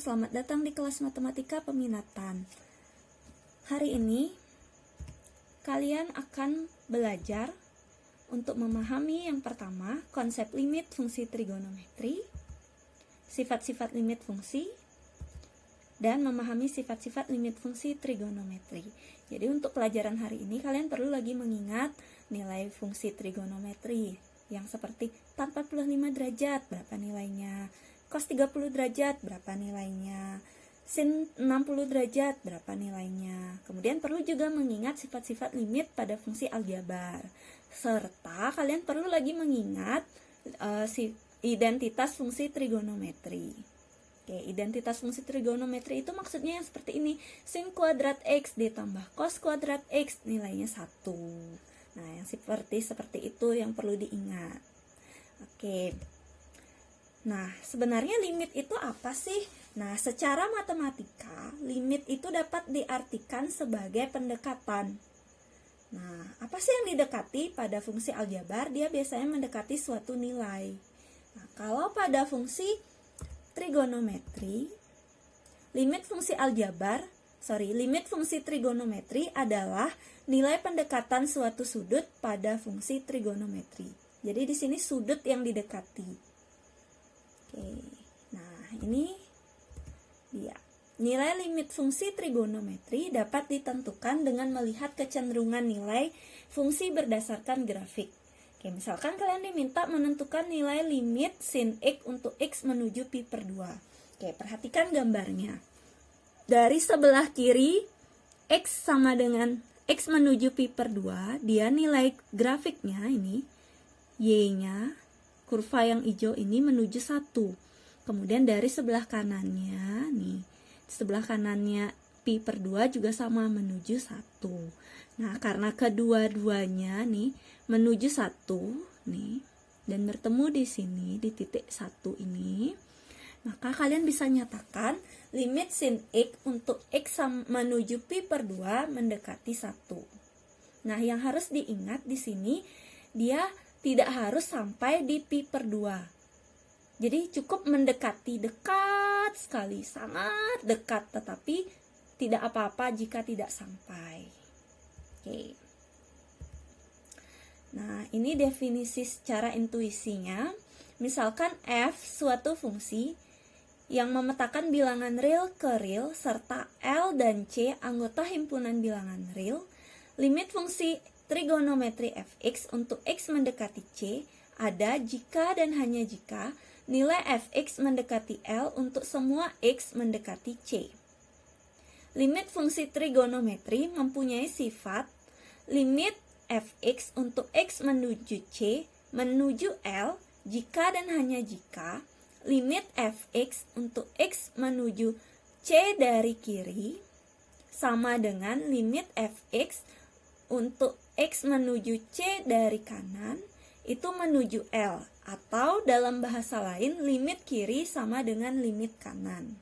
selamat datang di kelas matematika peminatan. Hari ini kalian akan belajar untuk memahami yang pertama konsep limit fungsi trigonometri, sifat-sifat limit fungsi, dan memahami sifat-sifat limit fungsi trigonometri. Jadi untuk pelajaran hari ini kalian perlu lagi mengingat nilai fungsi trigonometri yang seperti tan 45 derajat berapa nilainya, cos 30 derajat berapa nilainya, sin 60 derajat berapa nilainya. Kemudian perlu juga mengingat sifat-sifat limit pada fungsi aljabar. Serta kalian perlu lagi mengingat identitas fungsi trigonometri. Oke, identitas fungsi trigonometri itu maksudnya yang seperti ini. Sin kuadrat X ditambah cos kuadrat X nilainya 1. Nah, yang seperti itu yang perlu diingat. Oke. Nah, sebenarnya limit itu apa sih? Nah, secara matematika, limit itu dapat diartikan sebagai pendekatan. Nah, apa sih yang didekati pada fungsi aljabar? Dia biasanya mendekati suatu nilai. Nah, kalau pada fungsi trigonometri, limit fungsi trigonometri adalah nilai pendekatan suatu sudut pada fungsi trigonometri. Jadi di sini sudut yang didekati. Oke, nah ini dia. Nilai limit fungsi trigonometri dapat ditentukan dengan melihat kecenderungan nilai fungsi berdasarkan grafik. Oke, misalkan kalian diminta menentukan nilai limit sin X untuk X menuju pi per 2. Oke, perhatikan gambarnya. Dari sebelah kiri, X sama dengan X menuju pi per 2, dia nilai grafiknya ini, Y-nya, kurva yang hijau ini menuju 1. Kemudian dari sebelah kanannya nih, sebelah kanannya pi per 2 juga sama menuju 1. Nah, karena kedua-duanya nih menuju 1 nih dan bertemu di sini di titik 1 ini, maka kalian bisa nyatakan limit sin X untuk X menuju pi per 2 mendekati 1. Nah, yang harus diingat di sini dia tidak harus sampai di pi per 2. Jadi cukup mendekati, dekat sekali, sangat dekat, tetapi tidak apa-apa jika tidak sampai. Oke. Nah, ini definisi secara intuisinya. Misalkan f suatu fungsi yang memetakan bilangan real ke real serta L dan C anggota himpunan bilangan real, limit fungsi trigonometri fx untuk x mendekati C ada jika dan hanya jika nilai fx mendekati L untuk semua x mendekati C. Limit fungsi trigonometri mempunyai sifat limit fx untuk x menuju C menuju L jika dan hanya jika limit fx untuk x menuju C dari kiri sama dengan limit fx untuk X menuju C dari kanan itu menuju L, atau dalam bahasa lain limit kiri sama dengan limit kanan.